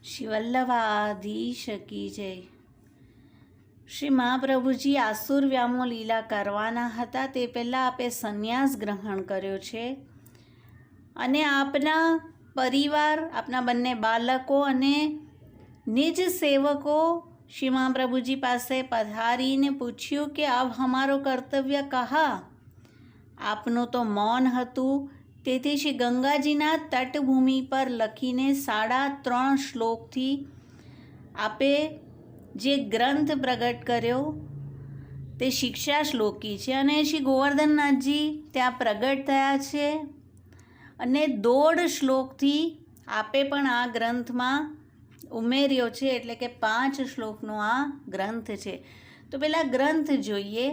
શ્રી વલ્લભાધીશ કી જય. શ્રી મહાપ્રભુજી આસુર વ્યામો લીલા કરવાના હતા તે પહેલાં આપે સંન્યાસ ગ્રહણ કર્યો છે અને આપના પરિવાર, આપના બંને બાળકો અને નિજ સેવકો શ્રી મહાપ્રભુજી પાસે પધારીને પૂછ્યું કે અબ હમારો કર્તવ્ય કહા. આપનું તો મૌન હતું, તેથી શ્રી ગંગાજીના તટભૂમિ પર લખીને 3.5 શ્લોકથી આપે જે ગ્રંથ પ્રગટ કર્યો તે શિક્ષા શ્લોકી છે અને શ્રી ગોવર્ધનનાથજી ત્યાં પ્રગટ થયા છે અને 1.5 શ્લોકથી આપે પણ આ ગ્રંથમાં ઉમેર્યો છે, એટલે કે 5 શ્લોકનો આ ગ્રંથ છે. તો પહેલાં ગ્રંથ જોઈએ.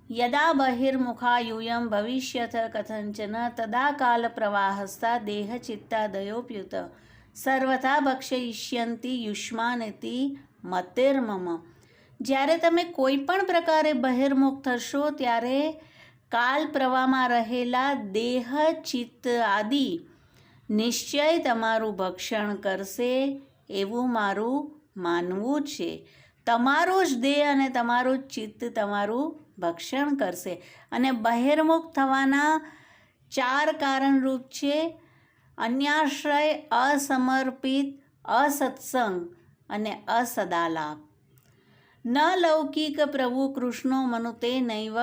યદા બહિર્મુખા યુયમ ભવિષ્યથ કથંચન તદા કાલ પ્રવાહસ્તા દેહ ચિત્તાદયોપ્યુત સર્વથા ભક્ષયિષ્યંતિ યુષ્માનતિ મતિર્મમ. જ્યારે તમે કોઈ પણ પ્રકારે બહિર્મુખ થશો ત્યારે કાલ પ્રવાહમાં રહેલા દેહ ચિત્ત આદિ નિશ્ચય તમારું ભક્ષણ કરશે એવું મારું માનવું છે. તમારો જ દેહ અને તમારું ચિત્ત તમારું ભક્ષણ કરશે. અને બહિર્મુખ થવાના 4 કારણરૂપ છે: અન્યાશ્રય, અસમર્પિત, અસત્સંગ અને અસદાલાપ. ન લૌકિક પ્રભુ કૃષ્ણો મનુતે નૈવ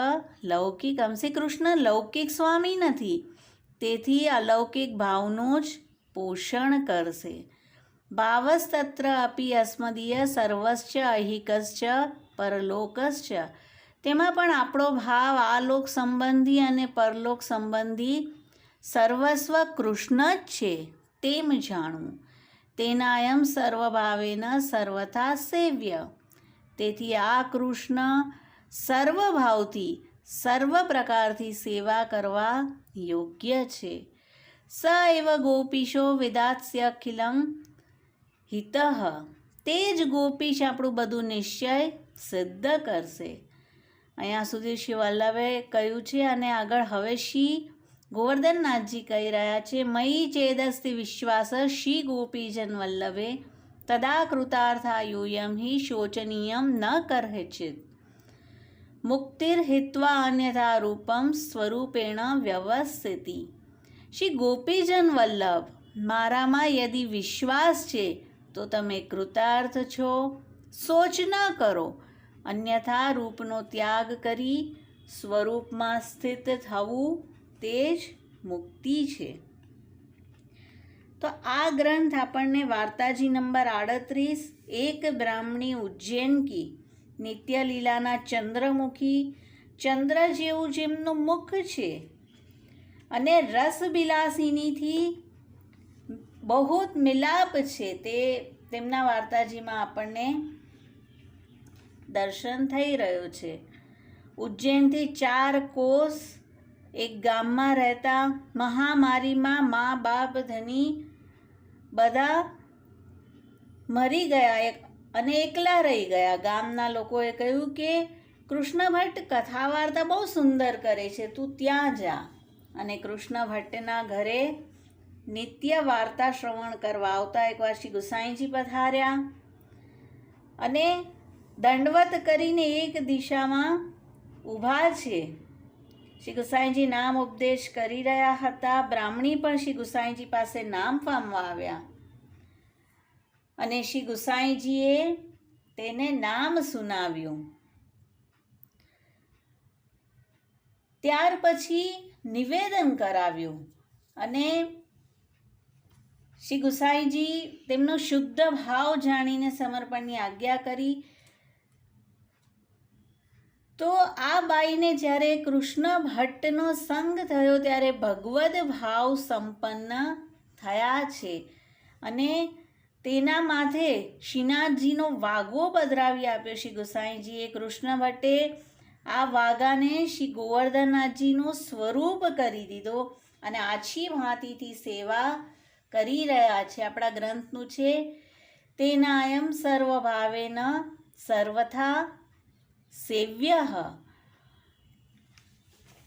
લૌકિકમ. શ્રી કૃષ્ણ લૌકિક સ્વામી નથી, તેથી અલૌકિક ભાવનું જ પોષણ કરશે. ભાવસ્તત્ર અપી અસ્મદીય સર્વશ્ચ ઐહિકશ્ચ પરલોકશ્ચ. તેમાં પણ આપણો ભાવ આલોક સંબંધી અને પરલોક સંબંધી સર્વસ્વ કૃષ્ણ જ છે તેમ જાણવું. તેનાયમ સર્વભાવેન સર્વથા સેવ્ય. તેથી આ કૃષ્ણ સર્વભાવથી સર્વ પ્રકારથી સેવા કરવા યોગ્ય છે. સ એવ ગોપીશો વિદાસ્યખિલં હિતઃ. તે જ ગોપીશ આપણું બધું નિશ્ચય સિદ્ધ કરશે. અહીંયા સુધી શ્રી વલ્લભે કહ્યું છે અને આગળ હવે શ્રી ગોવર્ધનનાથજી કહી રહ્યા છે. મયી ચેદસ્તિ વિશ્વાસ શ્રી ગોપીજન વલ્લભે તદા કૃતાર્થા યુયમ હિ શોચનીયમ ન કરહેચિત. મુક્તિર્હિત્વા અન્યથા રૂપમ સ્વરૂપેણ વ્યવસ્થિતિ. શ્રી ગોપીજન વલ્લભ, મારામાં યદિ વિશ્વાસ છે તો તમે કૃતાર્થ છો, શોચ ન કરો. અન્યથા રૂપનો ત્યાગ કરી સ્વરૂપમાં સ્થિત થવું તે જ મુક્તિ છે. તો આ ગ્રંથ આપણને વાર્તાજી નંબર 38, એક બ્રાહ્મણી ઉજ્જૈન કી નિત્યલીલાના ચંદ્રમુખી, ચંદ્ર જેવું જેમનું મુખ છે અને રસબિલાસિનીથી બહુ મિલાપ છે, તે તેમના વાર્તાજીમાં આપણને દર્શન થઈ રહ્યું છે. ઉજ્જૈનથી 4 કોસ એક ગામમાં રહેતા, મહામારીમાં મા બાપ ધની બધા મરી ગયા અને એકલા રહી ગયા. ગામના લોકોએ કહ્યું કે કૃષ્ણ ભટ્ટ કથા વાર્તા બહુ સુંદર કરે છે, તું ત્યાં જા. અને કૃષ્ણ ભટ્ટના ઘરે નિત્ય વાર્તા શ્રવણ કરવા આવતા એકવાર શ્રી ગુસાઈજી પધાર્યા અને દંડવત કરીને એક દિશામાં ઊભા છે. શ્રી ગુસાઈજી નામ ઉપદેશ કરી રહ્યા હતા. બ્રાહ્મણી પણ શ્રી ગુસાઈજી પાસે નામ પામવા આવ્યા અને શ્રી ગુસાઈજીએ તેને નામ સુનાવ્યું. ત્યાર પછી નિવેદન કરાવ્યું અને શ્રી ગુસાઈજી તેમનો શુદ્ધ ભાવ જાણીને સમર્પણની આજ્ઞા કરી. તો આ બાઈને જ્યારે કૃષ્ણ ભટ્ટનો સંગ થયો ત્યારે ભગવદ ભાવ સંપન્ન થયા છે અને તેના માથે શ્રીનાથજીનો વાઘો પધરાવી આપ્યો શ્રી ગુસાઈજીએ. કૃષ્ણ ભટ્ટે આ વાઘાને શ્રી ગોવર્ધનનાથજીનું સ્વરૂપ કરી દીધો અને આછી ભાંતિથી સેવા કરી રહ્યા છે. આપણા ગ્રંથનું છે તેનાયમ સર્વભાવેન સર્વથા સેવ્ય.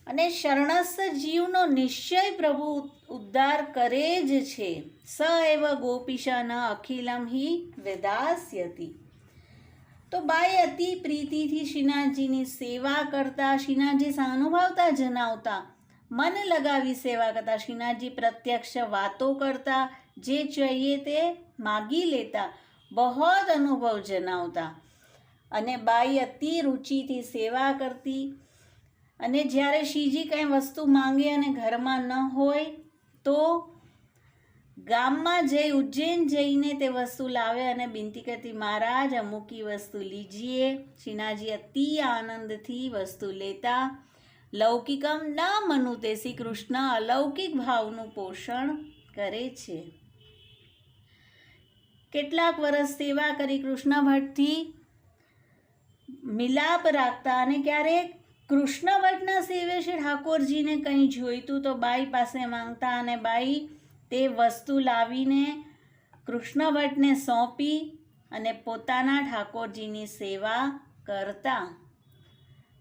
અને શરણસ્થ જીવનો નિશ્ચય પ્રભુ ઉદ્ધાર કરે જ છે. સ એવ ગોપીશા ન અખિલમ હિ વેદાસ્યતિ. તો બાઈ અતિ પ્રીતિથી શ્રીનાથજીની સેવા કરતા, શ્રીનાથજી સાનુભાવતા જણાવતા, મન લગાવી સેવા કરતા, શ્રીનાથજી પ્રત્યક્ષ વાતો કરતા, જે જોઈએ તે માગી લેતા, બહોત અનુભવ જણાવતા. અને બાઈ અતિ રુચિથી સેવા કરતી. અને જ્યારે શ્રીજી કંઈ વસ્તુ માંગે અને ઘરમાં ન હોય તો ગામમાં જઈ ઉજ્જૈન જઈને તે વસ્તુ લાવે અને વિનંતી કરતી, મહારાજ અમુકી વસ્તુ લીજીએ. શ્રીનાથજી અતિ આનંદથી વસ્તુ લેતા. લૌકિકમ ન મનુતે, શ્રી કૃષ્ણ અલૌકિક ભાવનું પોષણ કરે છે. કેટલાક વર્ષ સેવા કરી કૃષ્ણ ભટ્ટથી મિલાપ રાખતા. અને ક્યારેક કૃષ્ણ ભટ્ટના સેવે શ્રી ઠાકોરજીને કંઈ જોઈતું તો બાઈ પાસે માંગતા, અને બાઈ તે વસ્તુ લાવીને કૃષ્ણ ભટ્ટને સોંપી અને પોતાના ઠાકોરજીની સેવા કરતા.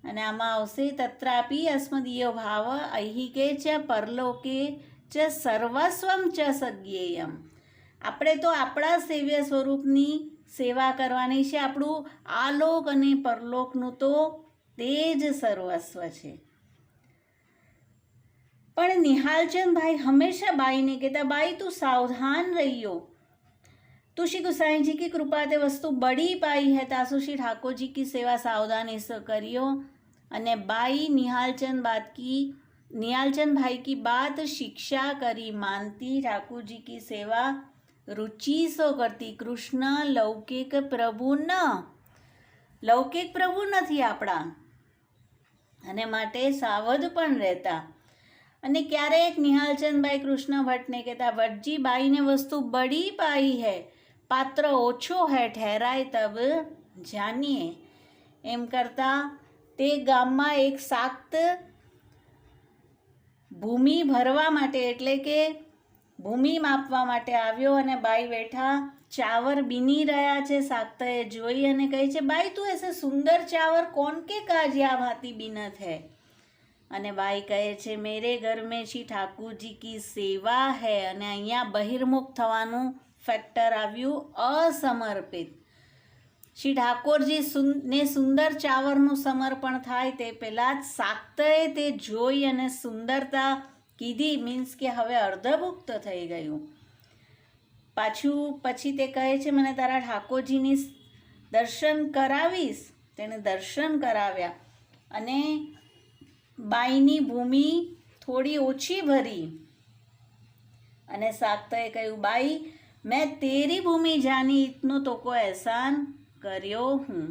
અને આમાં આવશે તત્રાપી અસ્મદીય ભાવ ઐહિકે ચ પરલોકે ચ સર્વસ્વમ ચ સજ્ઞેયમ. આપણે તો આપણા સેવ્ય સ્વરૂપની સેવા કરવાની છે. આપણું આલોક અને પરલોકનું તો તે જ સર્વસ્વ છે. પણ નિહાલચંદ ભાઈ હંમેશા બાઈને કહેતા, બાई तू सावधान रहियो, तू श्री गोसाई जी की कृपा ते वस्तु बड़ी पाई है, तासु श्री ठाकुर जी की सेवा सावधानी से करियो. અને બાई निहालचंद भाई की बात शिक्षा करी मानती, ठाकुर जी की सेवा रुचि सो करती. કૃષ્ણ લૌકિક પ્રભુ ન, લૌકિક પ્રભુ નથી આપણા, અને માટે સાવધ પણ રહેતા. અને ક્યારેક નિહાલચંદભાઈ કૃષ્ણ ભટ્ટને કહેતા, ભટ્ટજી બાઈને વસ્તુ બડી પાઈ હૈ, પાત્ર ઓછો હૈ, ઠહેરાય તબ જાનીએ. એમ કરતા તે ગામમાં એક સાક્ત ભૂમિ ભરવા માટે, એટલે કે ભૂમિ માપવા માટે આવ્યો. અને બાઈ બેઠા ચાવર બીની રહ્યા છે. સાક્તએ જોઈ અને કહે છે, બાઈ તું એસે સુંદર ચાવર કોણ કે કાજ્યા ભાતી બીનત હૈ. અને બાઈ કહે છે, મેરે ઘર મેં શ્રી ઠાકુરજી કી સેવા હૈ. અને અહીંયા બહિર્મુખ થવાનું ફેક્ટર આવ્યું, અસમર્પિત. શ્રી ઠાકોરજી ને સુંદર ચાવરનું સમર્પણ થાય તે પહેલાં જ સાક્તએ તે જોઈ અને સુંદરતા કીધી, મીન્સ કે હવે અર્ધભુક્ત થઈ ગયું. પછી તે કહે છે, મને તારા ઠાકોરજીની દર્શન કરાવીશ. તેણે દર્શન કરાવ્યા અને બાઈની ભૂમિ થોડી ઓછી ભરી. અને સાક્તએ કહ્યું, બાઈ મેં તેરી ભૂમિ જાની, ઇતનો તો કો એહસાન કર્યો હું.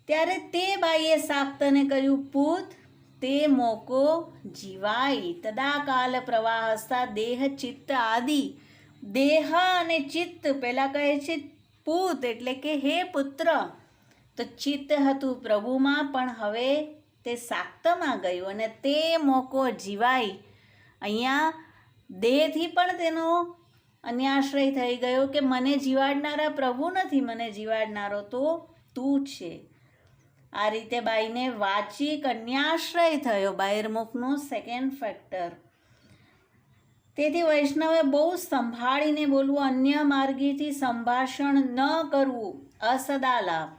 ત્યારે તે બાઈએ સાક્તને કહ્યું, પૂત તે મોકો જીવાય. તદા કાલ પ્રવાહસ્તા દેહ ચિત્ત આદિ. દેહ અને ચિત્ત, પહેલાં કહે છે પૂત એટલે કે હે પુત્ર, તો ચિત્ત હતું પ્રભુમાં, પણ હવે તે સાક્તમાં ગયું. અને તે મોકો જીવાય, અહીંયા દેહથી પણ તેનો અન્યાશ્રય થઈ ગયો કે મને જીવાડનારા પ્રભુ નથી, મને જીવાડનારો તો તું છે. આ રીતે બાઈને વાચિક અન્યાશ્રય થયો, બહિર્મુખનું સેકન્ડ ફેક્ટર. તેથી વૈષ્ણવે બહુ સંભાળીને બોલવું, અન્ય માર્ગીથી સંભાષણ ન કરવું, અસદાલાપ.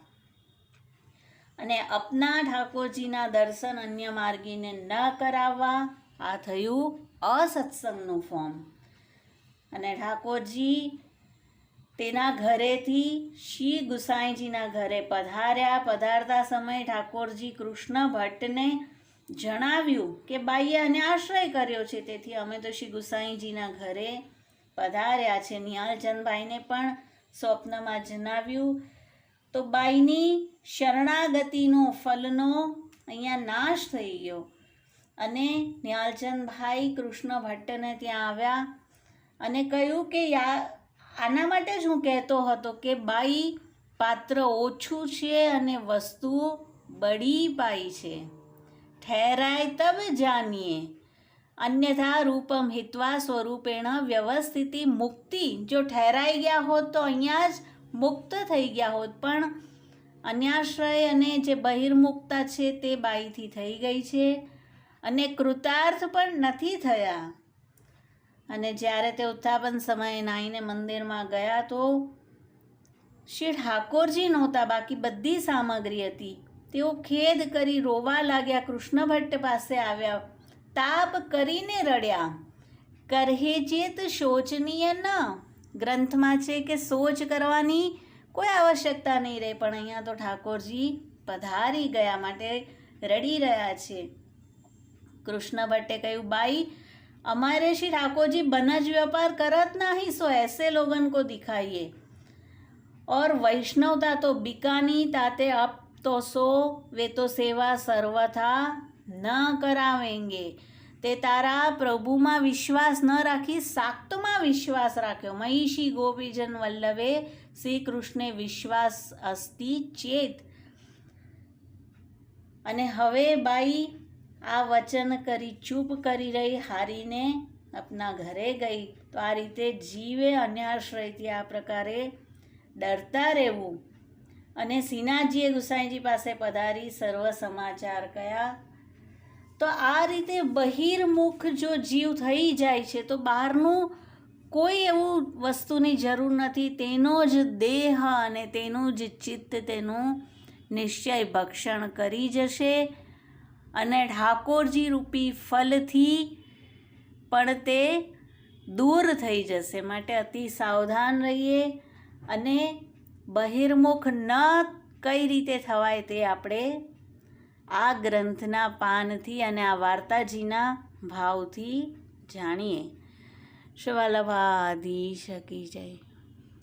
અને અપના ઠાકોરજીના દર્શન અન્ય માર્ગીને ન કરાવવા, આ થયું અસત્સંગનું ફોર્મ. અને ઠાકોરજી તેના ઘરેથી શ્રી ગુસાઈજીના ઘરે પધાર્યા. પધારતા સમયે ઠાકોરજી કૃષ્ણ ભટ્ટને જણાવ્યું કે બાઈએ અને આશ્રય કર્યો છે, તેથી અમે તો શ્રી ગુસાઈજીના ઘરે પધાર્યા છે. નિહાલચંદભાઈને પણ સ્વપ્નમાં જણાવ્યું. તો બાઈની શરણાગતિનો ફલનો અહીંયા નાશ થઈ ગયો. અને નિહાલચંદભાઈ કૃષ્ણ ભટ્ટને ત્યાં આવ્યા અને કહ્યું કે આના માટે જ હું કહેતો હતો કે બાઈ પાત્ર ઓછું છે અને વસ્તુ બડી પાઈ છે. ઠહેરાય તબ જાનીએ, અન્યથા રૂપમ હિત્વા સ્વરૂપેણ વ્યવસ્થિતિ મુક્તિ. જો ઠહેરાઈ ગયા હોત તો અહીંયા જ મુક્ત થઈ ગયા હોત, પણ અન્યાશ્રય અને જે બહિર્મુક્તા છે તે બાઈથી થઈ ગઈ છે. અને કૃતાર્થ પણ નથી થયા. અને જ્યારે તે ઉત્થાપન સમયે નાહીને મંદિરમાં ગયા તો શ્રી ઠાકોરજી નહોતા, બાકી બધી સામગ્રી હતી. તેઓ ખેદ કરી રોવા લાગ્યા, કૃષ્ણ ભટ્ટ પાસે આવ્યા, તાપ કરીને રડ્યા. કરહે ચેત શોચનીય ન, ગ્રંથમાં છે કે શોચ કરવાની કોઈ આવશ્યકતા નહીં રહે, પણ અહીંયા તો ઠાકોરજી પધારી ગયા માટે રડી રહ્યા છે. કૃષ્ણ ભટ્ટે કહ્યું, બાઈ हमारे श्री ठाकुर जी बनज व्यापार करत नहीं, सो ऐसे लोगन को दिखाइए, और वैष्णवता तो बिकानी ताते अब तो सो वे तो सेवा सर्वथा न करावेंगे. તે તારા પ્રભુમાં વિશ્વાસ ન રાખી શાક્તમાં વિશ્વાસ રાખ્યો. મહિષી ગોપીજન વલ્લભે શ્રી કૃષ્ણે વિશ્વાસ અસ્તિ ચેત. અને હવે બાઈ આ વચન કરી ચૂપ કરી રહી, હારીને આપના ઘરે ગઈ. તો આ રીતે જીવે અન્યાશ્રયથી આ પ્રકારે ડરતા રહેવું. અને શ્રીનાથજીએ ગુસાઈજી પાસે પધારી સર્વ સમાચાર કયા. તો આ રીતે બહિર્મુખ જો જીવ થઈ જાય છે તો બહારનું કોઈ એવું વસ્તુની જરૂર નથી. તેનો જ દેહ અને તેનું જ ચિત્ત તેનું નિશ્ચય ભક્ષણ કરી જશે, અને ઠાકોરજી રૂપી ફલથી પણ તે દૂર થઈ જશે. માટે અતિ સાવધાન રહીએ, અને બહિર્મુખ ન કઈ રીતે થવાય તે આપણે આ ગ્રંથના પાનથી અને આ વાર્તાજીના ભાવથી જાણીએ. શિવાલભાધીશ કી જય.